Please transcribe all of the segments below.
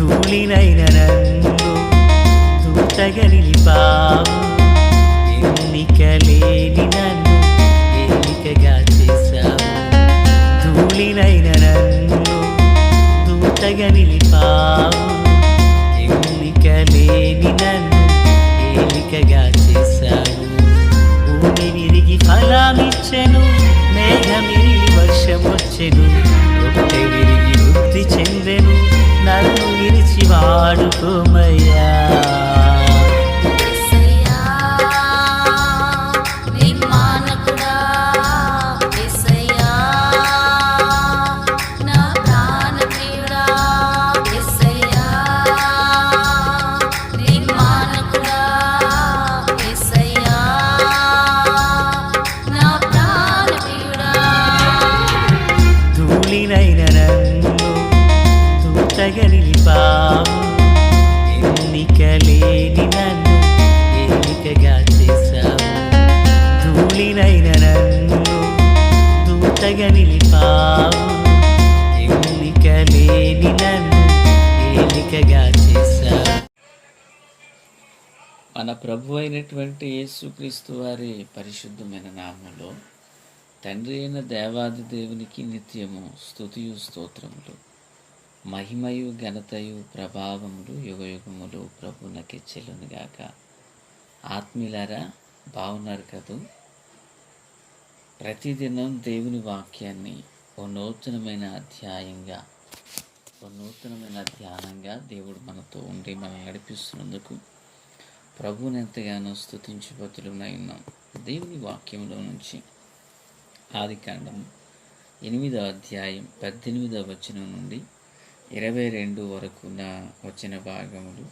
ధూళినైన నన్ను దూతగా నిలిపావు, ఎన్నిక లేని నన్ను ఏలికగా చేశావు. ధూళినైన నన్ను దూతగా నిలిపావు, ఎన్నిక లేని నన్ను ఏలికగా చేశావు. భూమి విరిగి ఫలమిచ్చెను, మేఘమిరిగి వర్షమొచ్చెను, రొట్టె విరిగి వృద్ధి చెందెను, నన్ను విరిచి వాడుకోమయ్యా. ధూళినైన నన్ను దూతగా నిలిపావు, ఎన్నిక లేని నన్ను ఏలికగా చేశావు. ధూళినైన నన్ను దూతగా నిలిపావు, ఎన్నిక లేని నన్ను ఏలికగా చేశావు. మన ప్రభు అయినటువంటి యేసుక్రీస్తు వారి పరిశుద్ధమైన నామములో తండ్రి అయిన దేవాది దేవునికి నిత్యము స్తుతియు స్తోత్రములు, మహిమయు ఘనతయు ప్రభావములు యుగయుగములు ప్రభునకి చెల్లునుగాక. ఆత్మీయులారా, బాగున్నారు కదూ? ప్రతిదినం దేవుని వాక్యాన్ని ఓ నూతనమైన అధ్యాయంగా, ఓ నూతనమైన ధ్యానంగా దేవుడు మనతో ఉండి మనల్ని నడిపిస్తున్నందుకు ప్రభువుని ఎంతగానో స్తుతించి బతులునై ఉన్నాం. దేవుని వాక్యంలో నుంచి ఆదికాండం 8వ అధ్యాయం 18వ వచనం నుండి 22 వరకు నా వచ్చిన భాగములు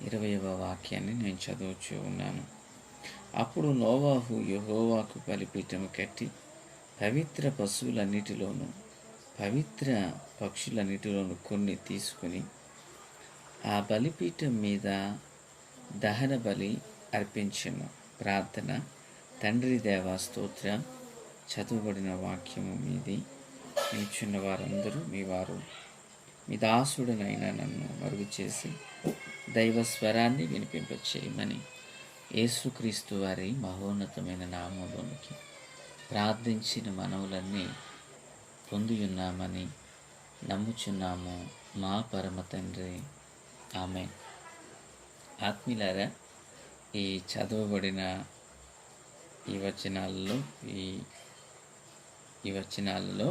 20వ వాక్యాన్ని నేను చదువుచూ ఉన్నాను. అప్పుడు నోవాహు యెహోవాకు బలిపీఠము కట్టి పవిత్ర పశువులన్నిటిలోనూ పవిత్ర పక్షులన్నిటిలోనూ కొన్ని తీసుకుని ఆ బలిపీఠం మీద దహన బలి అర్పించెను. ప్రార్థన. తండ్రి దేవా స్తోత్రం. చదువుబడిన వాక్యము మీది. నిల్చున్న వారందరూ మీ వారు, మీ దాసుడనైనా నన్ను మరుగు చేసి దైవ స్వరాన్ని వినిపింపచేయమని యేసుక్రీస్తు వారి మహోన్నతమైన నామంలోనికి ప్రార్థించిన మనవులన్నీ పొందియున్నామని నమ్ముచున్నాము మా పరమ తండ్రి. ఆమేన్. ఆత్మీయులారా, ఈ చదవబడిన ఈ వచనాలలో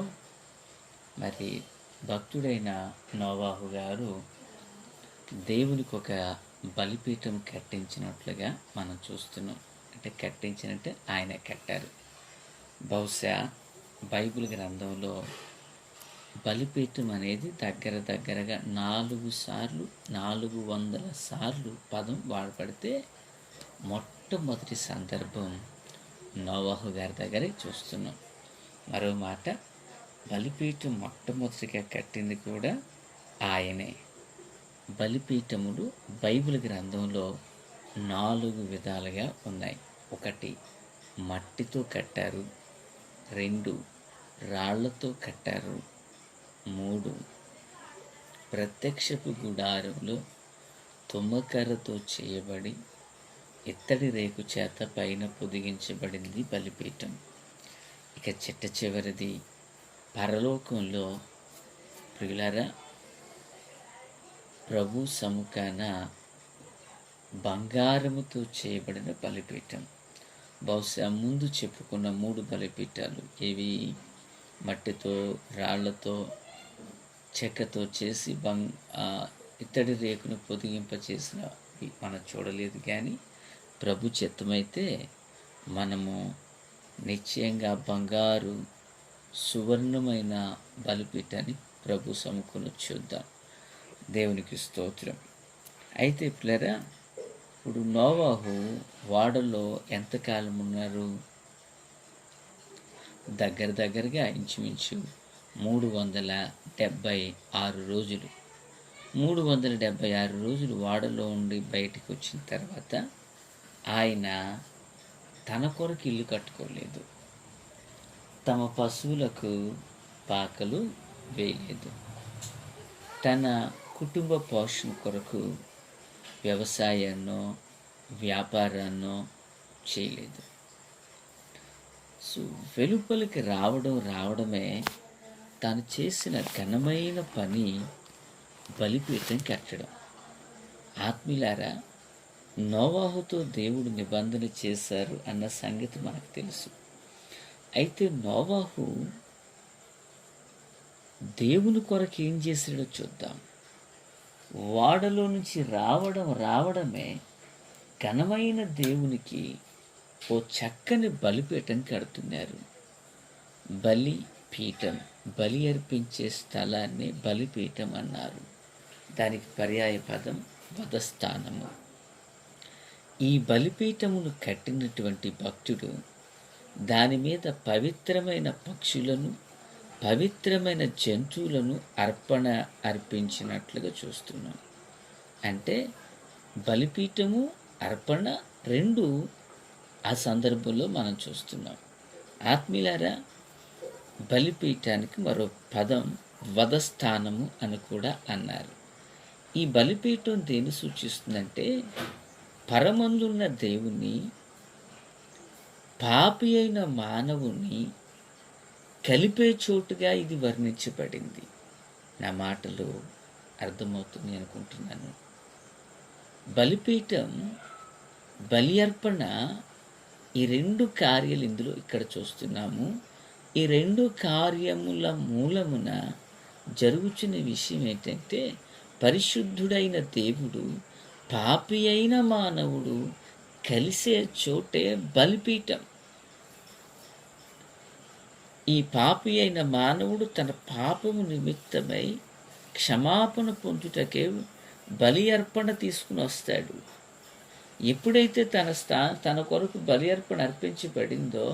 మరి భక్తుడైన నోవాహు గారు దేవునికి ఒక బలిపీఠం కట్టించినట్లుగా మనం చూస్తున్నాం. అంటే కట్టించినట్టే ఆయన కట్టారు. బహుశా బైబిల్ గ్రంథంలో బలిపీఠం అనేది దగ్గరగా 400 సార్లు పదం వాడబడితే మొట్టమొదటి సందర్భం నోవాహు గారి దగ్గరే చూస్తున్నాం. మరో మాట, బలిపీఠం మొట్టమొదటిగా కట్టింది కూడా ఆయనే. బలిపీఠములు బైబిల్ గ్రంథంలో 4 విధాలుగా ఉన్నాయి. 1 మట్టితో కట్టారు, 2 రాళ్లతో కట్టారు, 3 ప్రత్యక్షపు గుడారంలో తుమ్మకర్రతో చేయబడి ఇత్తడి రేకు చేత పైన పొదిగించబడింది బలిపీఠం. ఇక చిట్ట చివరిది పరలోకంలో ప్రియులారా ప్రభు సముఖాన బంగారముతో చేయబడిన బలిపీఠం. బహుశా ముందు చెప్పుకున్న 3 బలిపీఠాలు ఇవి మట్టితో రాళ్లతో చెక్కతో చేసి ఇత్తడి రేకును పొదిగింప చేసిన మనం చూడలేదు. కానీ ప్రభు చిత్తమైతే మనము నిశ్చయంగా బంగారు సువర్ణమైన బలిపీఠాన్ని ప్రభు సముఖంలో చూద్దాం. దేవునికి స్తోత్రం. అయితే పిల్లరా, ఇప్పుడు నోవాహు వాడలో ఎంతకాలం ఉన్నారు? దగ్గరగా ఇంచుమించు 376 రోజులు. 376 రోజులు వాడలో ఉండి బయటికి వచ్చిన తర్వాత ఆయన తన కొరకు ఇల్లు కట్టుకోలేదు, తమ పశువులకు పాకలు వేయలేదు, తన కుటుంబ పోషణ కొరకు వ్యవసాయాన్నో వ్యాపారాన్నో చేయలేదు. సో వెలుపలికి రావడమే తాను చేసిన ఘనమైన పని బలిపీఠం కట్టడం. ఆత్మీయులారా, నోవాహుతో దేవుడు నిబంధన చేశారు అన్న సంగతి మనకు తెలుసు. అయితే నోవాహు దేవుని కొరకు ఏం చేశాడో చూద్దాం. వాడలో నుంచి రావడమే ఘనమైన దేవునికి ఓ చక్కని బలిపీఠం కడుతున్నారు. బలిపీఠం, బలి అర్పించే స్థలాన్ని బలిపీఠం అన్నారు. దానికి పర్యాయ పదం వధస్థానము. ఈ బలిపీఠమును కట్టినటువంటి భక్తుడు దాని మీద పవిత్రమైన పక్షులను, పవిత్రమైన జంతువులను అర్పించినట్లుగా చూస్తున్నాం. అంటే బలిపీఠము, అర్పణ రెండు ఆ సందర్భంలో మనం చూస్తున్నాం. ఆత్మీయులారా, బలిపీఠానికి మరో పదం వధస్థానము అని కూడా అన్నారు. ఈ బలిపీఠం దేన్ని సూచిస్తుందంటే పరమందున్న దేవుని, పాపి అయిన మానవుని కలిపే చోటుగా ఇది వర్ణించబడింది. నా మాటలు అర్థమవుతుంది అనుకుంటున్నాను. బలిపీఠం, బలి అర్పణ, ఈ రెండు కార్యాలు ఇందులో ఇక్కడ చూస్తున్నాము. ఈ రెండు కార్యముల మూలమున జరుగుతున్న విషయం ఏంటంటే పరిశుద్ధుడైన దేవుడు, పాపి అయిన మానవుడు కలిసే చోటే బలిపీఠం. ఈ పాపి అయిన మానవుడు తన పాపము నిమిత్తమై క్షమాపణ పొందుటకే బలి అర్పణ తీసుకుని వస్తాడు. ఎప్పుడైతే తన కొరకు బలి అర్పణ అర్పించబడిందో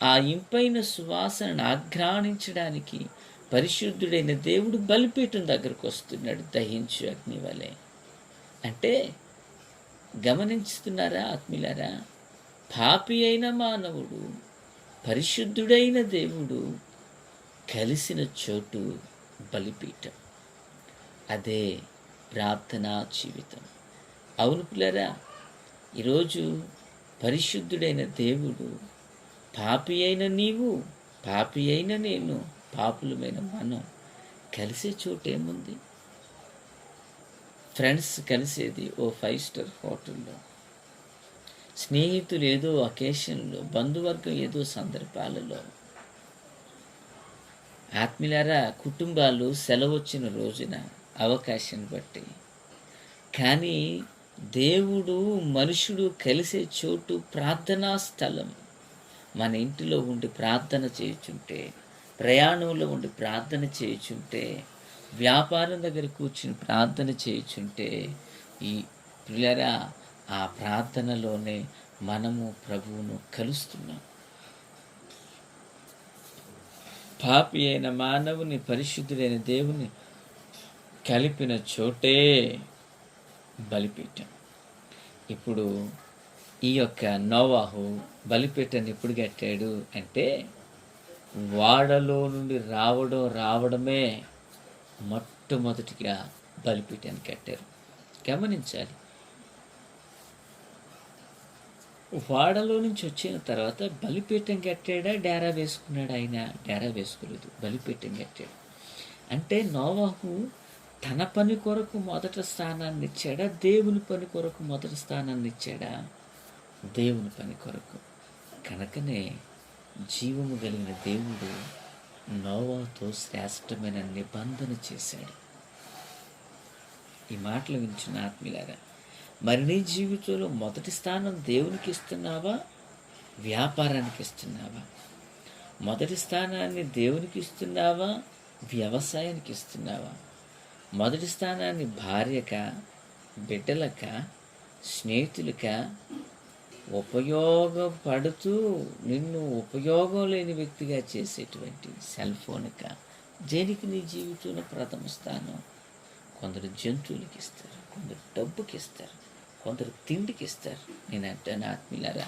ఆ ఇంపైన సువాసనను ఆఘ్రాణించడానికి పరిశుద్ధుడైన దేవుడు బలిపీఠం దగ్గరకు వస్తున్నాడు, దహించు అగ్ని వలె. అంటే గమనిస్తున్నారా ఆత్మీయులారా, పాపి అయిన మానవుడు, పరిశుద్ధుడైన దేవుడు కలిసిన చోటు బలిపీఠం. అదే ప్రార్థనా జీవితం. అవును పిల్లరా, ఈరోజు పరిశుద్ధుడైన దేవుడు, పాపి అయిన నీవు, పాపి అయిన నేను, పాపులమైన మనం కలిసే చోటు ఏముంది? ఫ్రెండ్స్ కలిసేది ఓ 5 స్టార్ హోటల్లో, స్నేహితులు ఏదో అకేషన్లో, బంధువర్గం ఏదో సందర్భాలలో, ఆత్మీయులారా కుటుంబాలు సెలవు వచ్చిన రోజున అవకాశం బట్టి. కానీ దేవుడు మనుషుడు కలిసే చోటు ప్రార్థనా స్థలం. మన ఇంటిలో ఉండి ప్రార్థన చేయుచుంటే, ప్రయాణంలో ఉండి ప్రార్థన చేయుచుంటే, వ్యాపారం దగ్గర కూర్చుని ప్రార్థన చేయుచుంటే, ఈ పిల్లరా ఆ ప్రార్థనలోనే మనము ప్రభువును కలుస్తున్నాం. పాపి అయిన మానవుని పరిశుద్ధుడైన దేవుని కలిపిన చోటే బలిపీఠం. ఇప్పుడు ఈ యొక్క నోవాహు బలిపీఠాన్ని ఎప్పుడు కట్టాడు అంటే వాడలో నుండి రావడమే మొట్టమొదటిగా బలిపీఠాన్ని కట్టారు. గమనించాలి, వాడలో నుంచి వచ్చిన తర్వాత బలిపీఠం కట్టాడా, డేరా వేసుకున్నాడు? ఆయన డేరా వేసుకోలేదు, బలిపీఠం కట్టాడు. అంటే నోవాహు తన పని కొరకు మొదటి స్థానాన్ని ఇచ్చాడా, దేవుని పని కొరకు మొదటి స్థానాన్ని ఇచ్చాడా? దేవుని పని కొరకు. కనుకనే జీవము కలిగిన దేవుడు నోవాహుతో శ్రేష్టమైన నిబంధన చేశాడు. ఈ మాటలు వింటున్న ఆత్మీయులారా, మరి నీ జీవితంలో మొదటి స్థానం దేవునికి ఇస్తున్నావా, వ్యాపారానికి ఇస్తున్నావా? మొదటి స్థానాన్ని దేవునికి ఇస్తున్నావా, వ్యవసాయానికి ఇస్తున్నావా? మొదటి స్థానాన్ని భార్యక, బిడ్డలక, స్నేహితులక, ఉపయోగపడుతూ నిన్ను ఉపయోగం లేని వ్యక్తిగా చేసేటువంటి సెల్ ఫోన్క, దేనికి నీ జీవితంలో ప్రథమ స్థానం? కొందరు జంతువులకి ఇస్తారు, కొందరు డబ్బుకి ఇస్తారు, కొందరు తిండికి ఇస్తారు. నేను అంటాను ఆత్మీయులారా,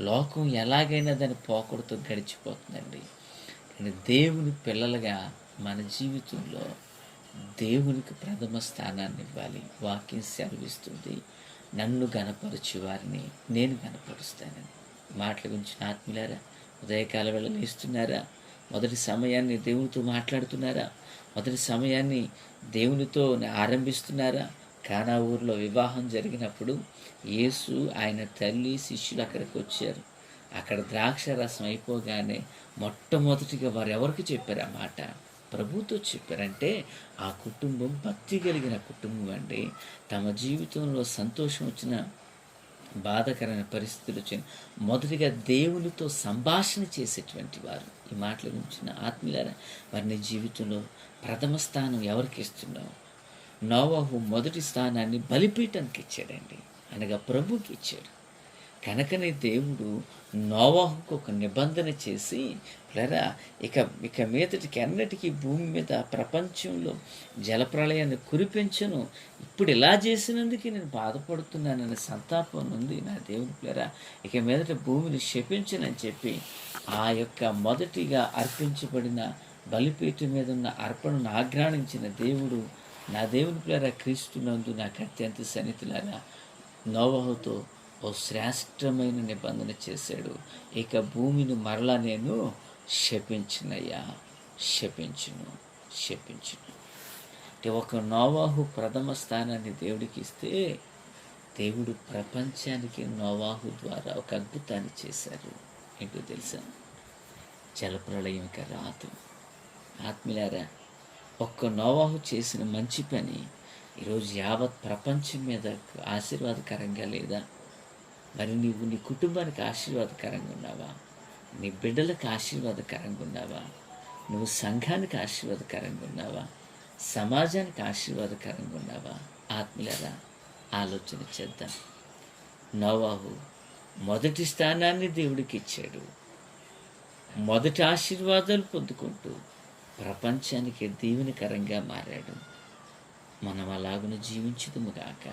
లోకం ఎలాగైనా దాని పోకడతో గడిచిపోతుందండి. కానీ దేవుని పిల్లలుగా మన జీవితంలో దేవునికి ప్రథమ స్థానాన్ని ఇవ్వాలి. వాక్యం సెలవిస్తుంది, నన్ను గనపరచు వారిని నేను గనపరుస్తానని. మాటల గురించి ఆత్మీయులారా, ఉదయకాల వేళ లేస్తున్నారా? మొదటి సమయాన్ని దేవునితో మాట్లాడుతున్నారా? మొదటి సమయాన్ని దేవునితో ఆరంభిస్తున్నారా? కానా ఊరిలో వివాహం జరిగినప్పుడు యేసు, ఆయన తల్లి, శిష్యులు అక్కడికి వచ్చారు. అక్కడ ద్రాక్ష రసం అయిపోగానే మొట్టమొదటిగా వారు ఎవరికి చెప్పారు ఆ మాట? ప్రభుతో చెప్పారంటే ఆ కుటుంబం భక్తి కలిగిన కుటుంబం అండి. తమ జీవితంలో సంతోషం వచ్చిన, బాధాకరమైన పరిస్థితులు వచ్చిన మొదటిగా దేవునితో సంభాషణ చేసేటువంటి వారు. ఈ మాటల గురించి ఆత్మీయులారా, మరి నీ జీవితంలో ప్రథమ స్థానం ఎవరికి ఇస్తున్నావు? నోవహు మొదటి స్థానాన్ని బలిపీఠానికి ఇచ్చాడండి, అనగా ప్రభుకి ఇచ్చాడు. కనుకనే దేవుడు నోవహుకు ఒక నిబంధన చేసి, పిల్లరా, ఇక మీదటికి ఎన్నటికీ భూమి మీద ప్రపంచంలో జలప్రళయాన్ని కురిపించను, ఇప్పుడు ఇలా చేసినందుకు నేను బాధపడుతున్నాననే సంతాపం ఉంది నా దేవుని. పిల్లరా, ఇక మీదట భూమిని శపించనని చెప్పి ఆ యొక్క మొదటిగా అర్పించబడిన బలిపీఠం మీద ఉన్న అర్పణను ఆగ్రాణించిన దేవుడు, నా దేవుని పిల్లరా, క్రీస్తునందు నాకు అత్యంత సన్నిహితులారా, నోవహుతో ఓ శ్రేష్టమైన నిబంధన చేశాడు. ఇక భూమిని మరలా నేను శపించునయ్యా, శపించును. అంటే ఒక నోవాహు ప్రథమ స్థానాన్ని దేవుడికి ఇస్తే, దేవుడు ప్రపంచానికి నోవాహు ద్వారా ఒక అద్భుతాన్ని చేశారు. ఏంటో తెలుసా? జలప్రళయం ఇక రాదు. ఆత్మీయులారా, ఒక్క నోవాహు చేసిన మంచి పని ఈరోజు యావత్ ప్రపంచం మీద ఆశీర్వాదకరంగా లేదా? మరి నీవు నీ కుటుంబానికి ఆశీర్వాదకరంగా ఉన్నావా? నీ బిడ్డలకు ఆశీర్వాదకరంగా ఉన్నావా? నువ్వు సంఘానికి ఆశీర్వాదకరంగా ఉన్నావా? సమాజానికి ఆశీర్వాదకరంగా ఉన్నావా? ఆత్మీయులారా, ఆలోచన చేద్దాం. నోవాహు మొదటి స్థానాన్ని దేవుడికి ఇచ్చాడు. మొదటి ఆశీర్వాదాలు పొందుకుంటూ ప్రపంచానికి దీవెనకరంగా మారాడు. మనం అలాగున జీవించుదుము గాక.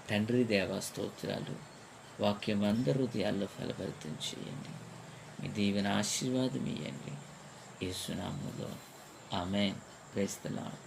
తండ్రి దేవా, స్తోత్రాలు. వాక్యం అందరి హృదయాల్లో ఫలభరితం చేయండి. మీ దీవెన ఆశీర్వాదం ఇవ్వండి. యేసు నామములో ఆమేన్. Praise the lord.